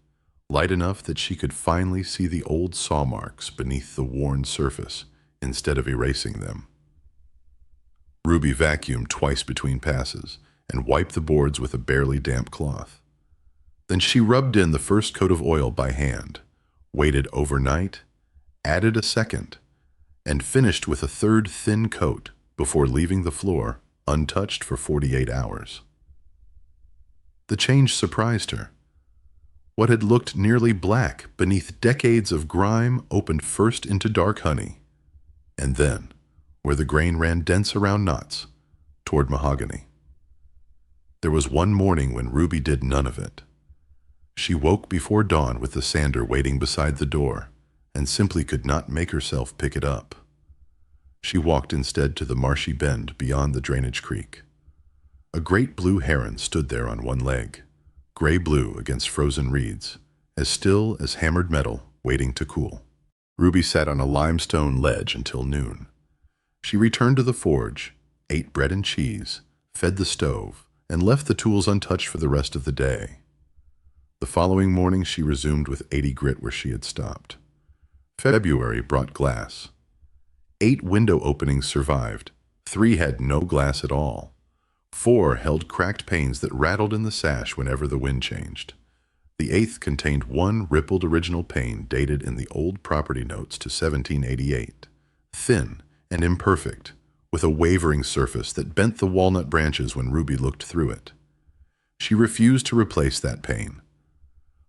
light enough that she could finally see the old saw marks beneath the worn surface instead of erasing them. Ruby vacuumed twice between passes and wiped the boards with a barely damp cloth. Then she rubbed in the first coat of oil by hand, waited overnight, added a second, and finished with a third thin coat before leaving the floor untouched for 48 hours. The change surprised her. What had looked nearly black beneath decades of grime opened first into dark honey, and then, where the grain ran dense around knots, toward mahogany. There was one morning when Ruby did none of it. She woke before dawn with the sander waiting beside the door, and simply could not make herself pick it up. She walked instead to the marshy bend beyond the drainage creek. A great blue heron stood there on one leg, gray-blue against frozen reeds, as still as hammered metal waiting to cool. Ruby sat on a limestone ledge until noon. She returned to the forge, ate bread and cheese, fed the stove, and left the tools untouched for the rest of the day. The following morning she resumed with 80 grit where she had stopped. February brought glass. 8 window openings survived. 3 had no glass at all. 4 held cracked panes that rattled in the sash whenever the wind changed. The 8th contained 1 rippled original pane dated in the old property notes to 1788, thin and imperfect, with a wavering surface that bent the walnut branches when Ruby looked through it. She refused to replace that pane.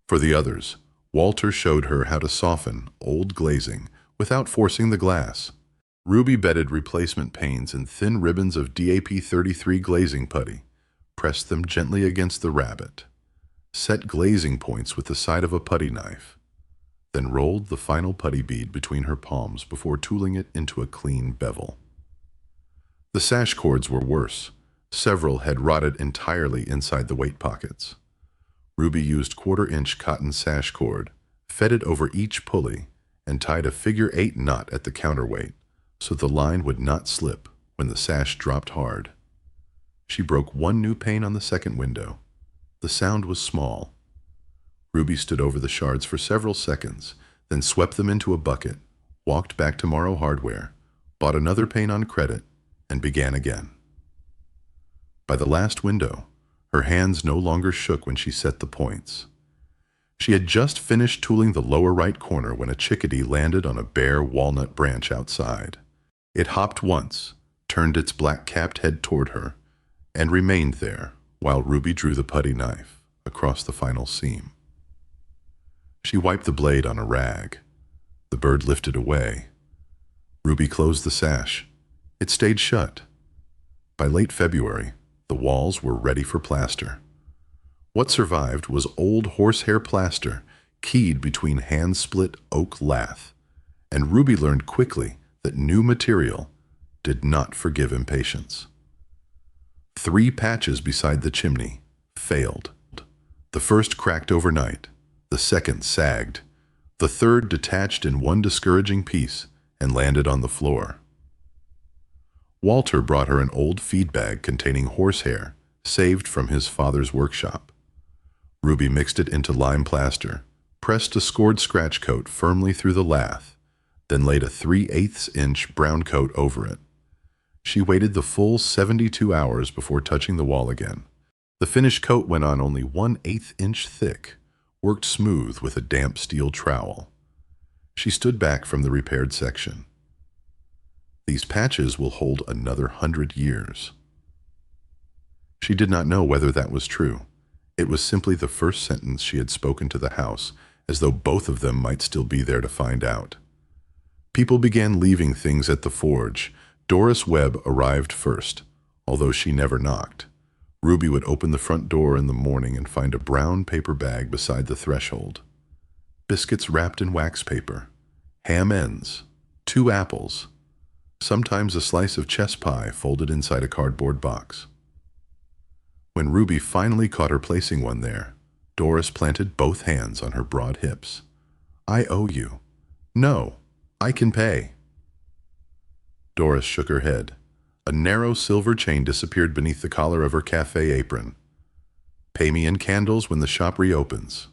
For the others, Walter showed her how to soften old glazing without forcing the glass. Ruby bedded replacement panes in thin ribbons of DAP 33 glazing putty, pressed them gently against the rabbet, set glazing points with the side of a putty knife, then rolled the final putty bead between her palms before tooling it into a clean bevel. The sash cords were worse. Several had rotted entirely inside the weight pockets. Ruby used 1/4-inch cotton sash cord, fed it over each pulley, and tied a figure-8 knot at the counterweight so the line would not slip when the sash dropped hard. She broke 1 new pane on the second window. The sound was small. Ruby stood over the shards for several seconds, then swept them into a bucket, walked back to Morrow Hardware, bought another pane on credit, and began again. By the last window, her hands no longer shook when she set the points. She had just finished tooling the lower right corner when a chickadee landed on a bare walnut branch outside. It hopped once, turned its black-capped head toward her, and remained there while Ruby drew the putty knife across the final seam. She wiped the blade on a rag. The bird lifted away. Ruby closed the sash. It stayed shut. By late February, the walls were ready for plaster. What survived was old horsehair plaster keyed between hand-split oak lath, and Ruby learned quickly that new material did not forgive impatience. 3 patches beside the chimney failed. The first cracked overnight, the second sagged, the third detached in one discouraging piece and landed on the floor. Walter brought her an old feed bag containing horsehair saved from his father's workshop. Ruby mixed it into lime plaster, pressed a scored scratch coat firmly through the lath, then laid a 3/8-inch brown coat over it. She waited the full 72 hours before touching the wall again. The finished coat went on only 1/8 inch thick, worked smooth with a damp steel trowel. She stood back from the repaired section. These patches will hold another 100 years. She did not know whether that was true. It was simply the first sentence she had spoken to the house, as though both of them might still be there to find out. People began leaving things at the forge. Doris Webb arrived first, although she never knocked. Ruby would open the front door in the morning and find a brown paper bag beside the threshold. Biscuits wrapped in wax paper, ham ends, 2 apples, sometimes a slice of chess pie folded inside a cardboard box. When Ruby finally caught her placing one there, Doris planted both hands on her broad hips. "I owe you." "No, I can pay." Doris shook her head. A narrow silver chain disappeared beneath the collar of her cafe apron. "Pay me in candles when the shop reopens."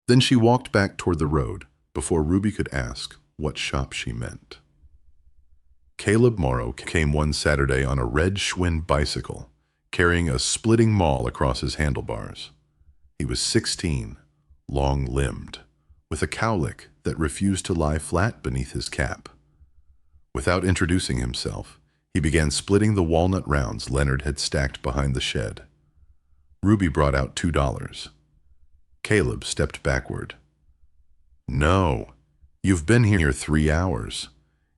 Then she walked back toward the road before Ruby could ask what shop she meant. Caleb Morrow came one Saturday on a red Schwinn bicycle, carrying a splitting maul across his handlebars. He was 16, long-limbed, with a cowlick that refused to lie flat beneath his cap. Without introducing himself, he began splitting the walnut rounds Leonard had stacked behind the shed. Ruby brought out $2. Caleb stepped backward. "No, you've been here 3 hours."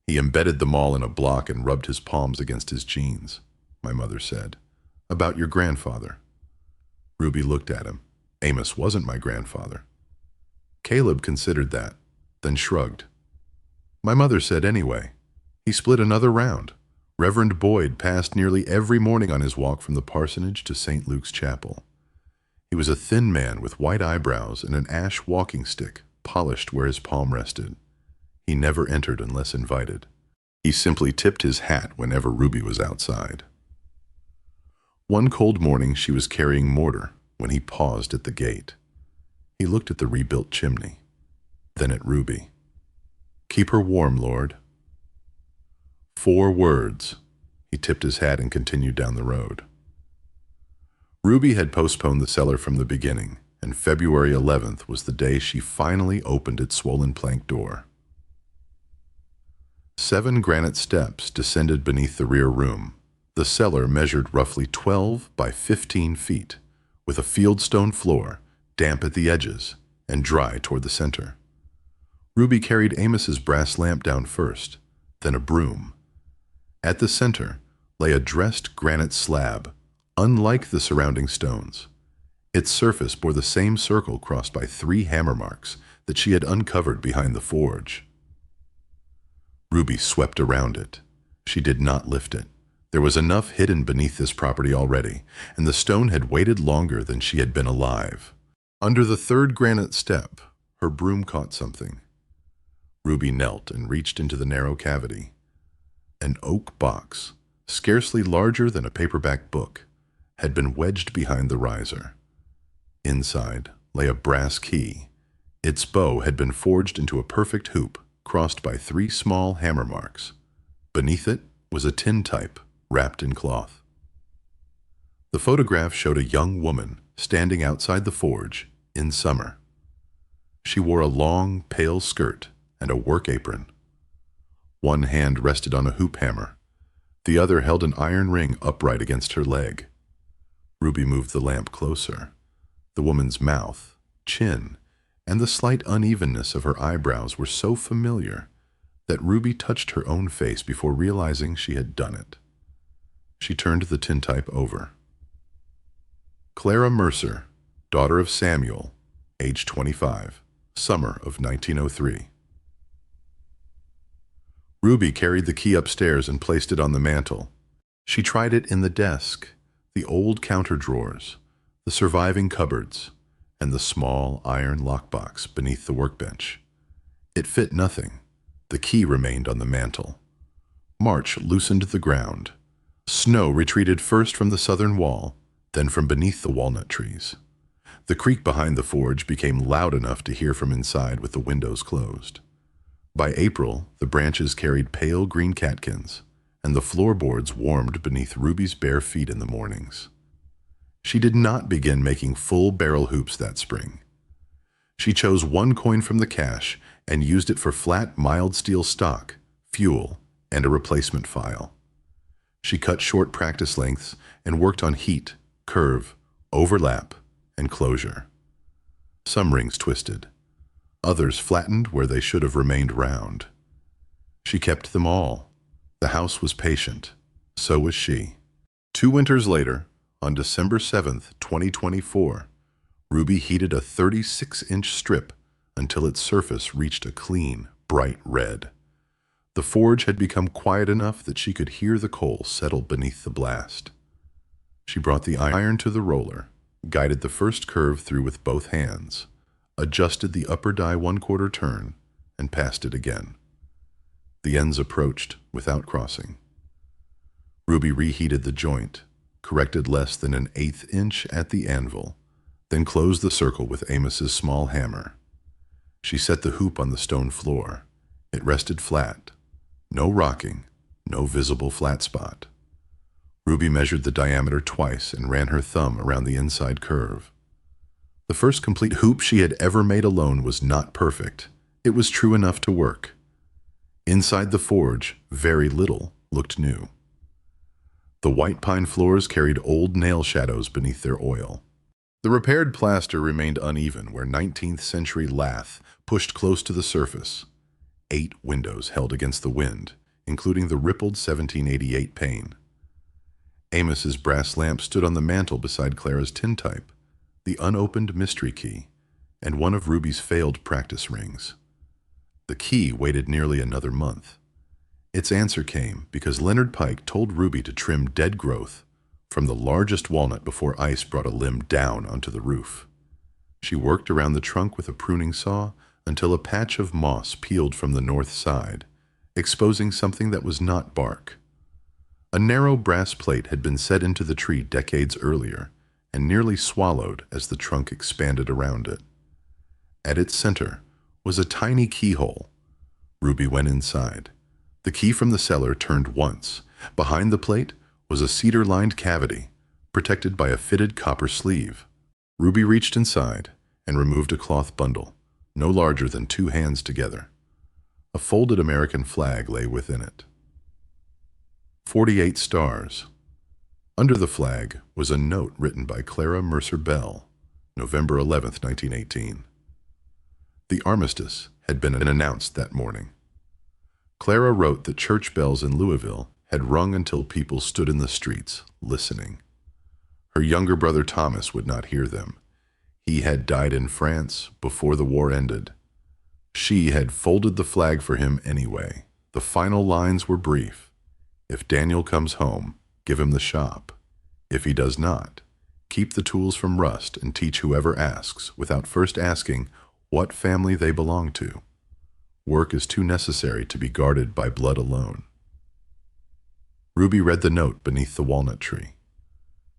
He embedded the maul in a block and rubbed his palms against his jeans. "My mother said. About your grandfather." Ruby looked at him. "Amos wasn't my grandfather." Caleb considered that, then shrugged. "My mother said anyway." He split another round. Reverend Boyd passed nearly every morning on his walk from the parsonage to St. Luke's chapel. He was a thin man with white eyebrows and an ash walking stick polished where his palm rested. He never entered unless invited. He simply tipped his hat whenever Ruby was outside. One cold morning she was carrying mortar when he paused at the gate. He looked at the rebuilt chimney, then at Ruby. "Keep her warm, Lord." 4 words. He tipped his hat and continued down the road. Ruby had postponed the cellar from the beginning, and February 11th was the day she finally opened its swollen plank door. 7 granite steps descended beneath the rear room. The cellar measured roughly 12 by 15 feet, with a fieldstone floor, damp at the edges, and dry toward the center. Ruby carried Amos's brass lamp down first, then a broom. At the center lay a dressed granite slab, unlike the surrounding stones. Its surface bore the same circle crossed by 3 hammer marks that she had uncovered behind the forge. Ruby swept around it. She did not lift it. There was enough hidden beneath this property already, and the stone had waited longer than she had been alive. Under the 3rd granite step, her broom caught something. Ruby knelt and reached into the narrow cavity. An oak box, scarcely larger than a paperback book, had been wedged behind the riser. Inside lay a brass key. Its bow had been forged into a perfect hoop, crossed by 3 small hammer marks. Beneath it was a tintype wrapped in cloth. The photograph showed a young woman standing outside the forge in summer. She wore a long, pale skirt and a work apron. One hand rested on a hoop hammer. The other held an iron ring upright against her leg. Ruby moved the lamp closer. The woman's mouth, chin, and the slight unevenness of her eyebrows were so familiar that Ruby touched her own face before realizing she had done it. She turned the tintype over. Clara Mercer, daughter of Samuel, age 25, summer of 1903. Ruby carried the key upstairs and placed it on the mantel. She tried it in the desk, the old counter drawers, the surviving cupboards, and the small iron lockbox beneath the workbench. It fit nothing. The key remained on the mantel. March loosened the ground. Snow retreated first from the southern wall, then from beneath the walnut trees. The creak behind the forge became loud enough to hear from inside with the windows closed. By April, the branches carried pale green catkins, and the floorboards warmed beneath Ruby's bare feet in the mornings. She did not begin making full barrel hoops that spring. She chose 1 coin from the cache and used it for flat, mild steel stock, fuel, and a replacement file. She cut short practice lengths and worked on heat, curve, overlap, and closure. Some rings twisted, others flattened where they should have remained round. She kept them all. The house was patient. So was she. 2 winters later, on December 7th, 2024, Ruby heated a 36-inch strip until its surface reached a clean, bright red. The forge had become quiet enough that she could hear the coal settle beneath the blast. She brought the iron to the roller, guided the first curve through with both hands, adjusted the upper die 1/4 turn, and passed it again. The ends approached without crossing. Ruby reheated the joint, corrected less than an 1/8 inch at the anvil, then closed the circle with Amos's small hammer. She set the hoop on the stone floor. It rested flat. No rocking, no visible flat spot. Ruby measured the diameter twice and ran her thumb around the inside curve. The first complete hoop she had ever made alone was not perfect. It was true enough to work. Inside the forge, very little looked new. The white pine floors carried old nail shadows beneath their oil. The repaired plaster remained uneven where 19th century lath pushed close to the surface. 8 windows held against the wind, including the rippled 1788 pane. Amos's brass lamp stood on the mantel beside Clara's tintype, the unopened mystery key, and one of Ruby's failed practice rings. The key waited nearly another month. Its answer came because Leonard Pike told Ruby to trim dead growth from the largest walnut before ice brought a limb down onto the roof. She worked around the trunk with a pruning saw until a patch of moss peeled from the north side, exposing something that was not bark. A narrow brass plate had been set into the tree decades earlier and nearly swallowed as the trunk expanded around it. At its center was a tiny keyhole. Ruby went inside. The key from the cellar turned once. Behind the plate was a cedar-lined cavity, protected by a fitted copper sleeve. Ruby reached inside and removed a cloth bundle, no larger than 2 hands together. A folded American flag lay within it. 48 stars. Under the flag was a note written by Clara Mercer Bell, November 11th, 1918. The armistice had been announced that morning. Clara wrote that church bells in Louisville had rung until people stood in the streets, listening. Her younger brother Thomas would not hear them. He had died in France before the war ended. She had folded the flag for him anyway. The final lines were brief. If Daniel comes home, give him the shop. If he does not, keep the tools from rust and teach whoever asks, without first asking what family they belong to. Work is too necessary to be guarded by blood alone. Ruby read the note beneath the walnut tree.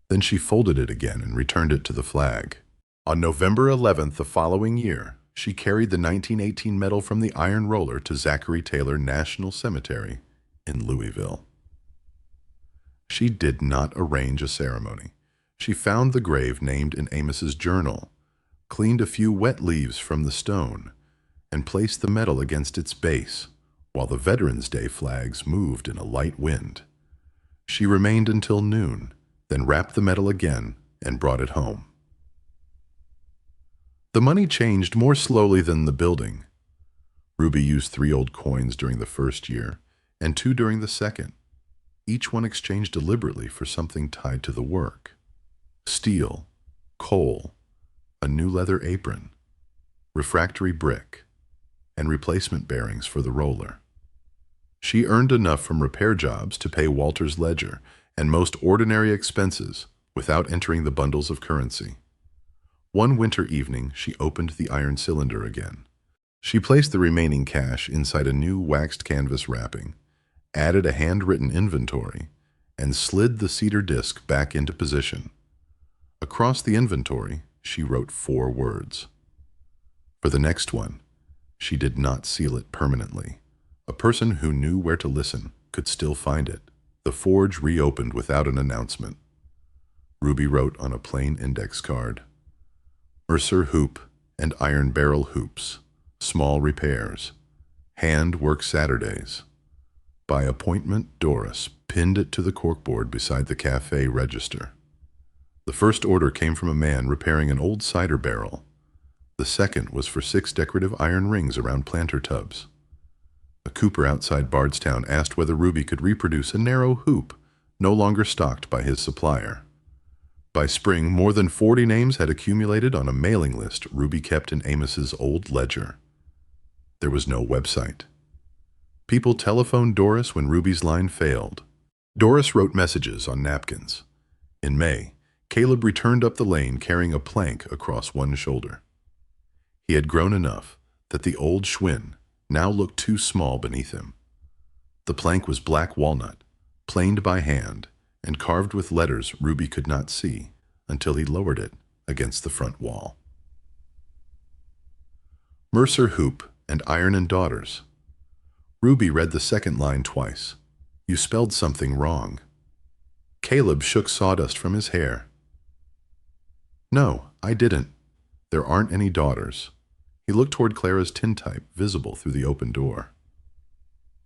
Then she folded it again and returned it to the flag. On November 11th the following year, she carried the 1918 medal from the iron roller to Zachary Taylor National Cemetery in Louisville. She did not arrange a ceremony. She found the grave named in Amos's journal, cleaned a few wet leaves from the stone, and placed the medal against its base, while the Veterans Day flags moved in a light wind. She remained until noon, then wrapped the medal again and brought it home. The money changed more slowly than the building. Ruby used 3 old coins during the first year and 2 during the second, each one exchanged deliberately for something tied to the work. Steel, coal, a new leather apron, refractory brick, and replacement bearings for the roller. She earned enough from repair jobs to pay Walter's ledger and most ordinary expenses without entering the bundles of currency. One winter evening, she opened the iron cylinder again. She placed the remaining cash inside a new waxed canvas wrapping, added a handwritten inventory, and slid the cedar disc back into position. Across the inventory, she wrote 4 words. For the next one, she did not seal it permanently. A person who knew where to listen could still find it. The forge reopened without an announcement. Ruby wrote on a plain index card, Mercer hoop and iron barrel hoops, small repairs, hand work Saturdays. By appointment, Doris pinned it to the corkboard beside the cafe register. The first order came from a man repairing an old cider barrel. The second was for 6 decorative iron rings around planter tubs. A cooper outside Bardstown asked whether Ruby could reproduce a narrow hoop, no longer stocked by his supplier. By spring, more than 40 names had accumulated on a mailing list Ruby kept in Amos's old ledger. There was no website. People telephoned Doris when Ruby's line failed. Doris wrote messages on napkins. In May, Caleb returned up the lane carrying a plank across one shoulder. He had grown enough that the old Schwinn now looked too small beneath him. The plank was black walnut, planed by hand, and carved with letters Ruby could not see until he lowered it against the front wall. Mercer Hoop and Iron and Daughters. Ruby read the second line twice. You spelled something wrong. Caleb shook sawdust from his hair. No, I didn't. There aren't any daughters. He looked toward Clara's tintype, visible through the open door.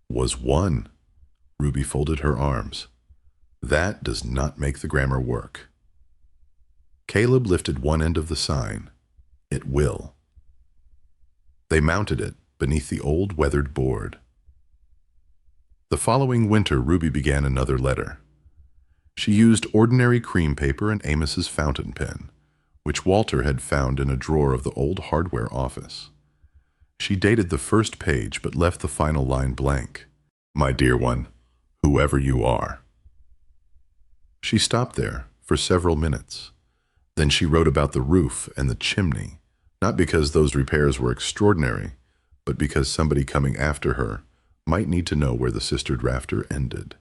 Was one. Ruby folded her arms. That does not make the grammar work. Caleb lifted one end of the sign. It will. They mounted it beneath the old weathered board. The following winter, Ruby began another letter. She used ordinary cream paper and Amos's fountain pen, which Walter had found in a drawer of the old hardware office. She dated the first page but left the final line blank. My dear one, whoever you are. She stopped there for several minutes. Then she wrote about the roof and the chimney, not because those repairs were extraordinary, but because somebody coming after her might need to know where the sistered rafter ended.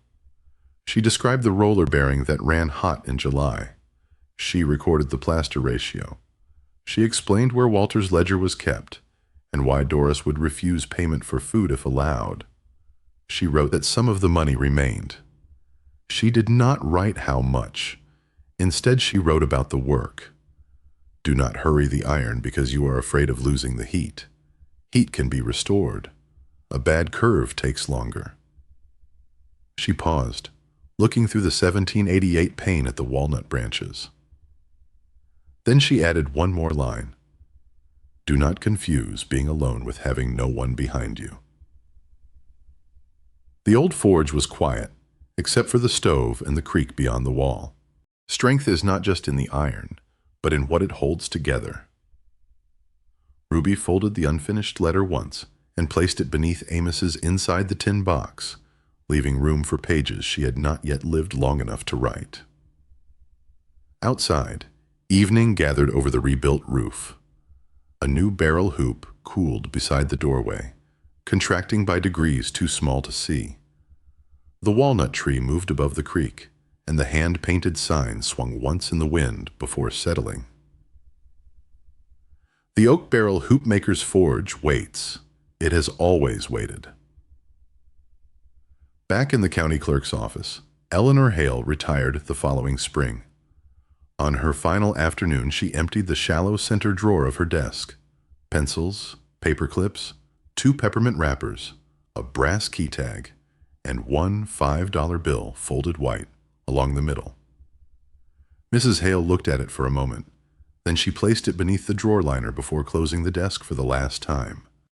She described the roller bearing that ran hot in July. She recorded the plaster ratio. She explained where Walter's ledger was kept and why Doris would refuse payment for food if allowed. She wrote that some of the money remained. She did not write how much. Instead, she wrote about the work. Do not hurry the iron because you are afraid of losing the heat. Heat can be restored. A bad curve takes longer. She paused, looking through the 1788 pane at the walnut branches. Then she added one more line. Do not confuse being alone with having no one behind you. The old forge was quiet, except for the stove and the creek beyond the wall. Strength is not just in the iron, but in what it holds together. Ruby folded the unfinished letter once and placed it beneath Amos's inside the tin box, leaving room for pages she had not yet lived long enough to write. Outside, evening gathered over the rebuilt roof. A new barrel hoop cooled beside the doorway, contracting by degrees too small to see. The walnut tree moved above the creek, and the hand-painted sign swung once in the wind before settling. The oak barrel hoopmaker's forge waits. It has always waited. Back in the county clerk's office, Eleanor Hale retired the following spring. On her final afternoon, she emptied the shallow center drawer of her desk. Pencils, paper clips, 2 peppermint wrappers, a brass key tag, and one $5 bill folded white along the middle. Mrs. Hale looked at it for a moment. Then she placed it beneath the drawer liner before closing the desk for the last time.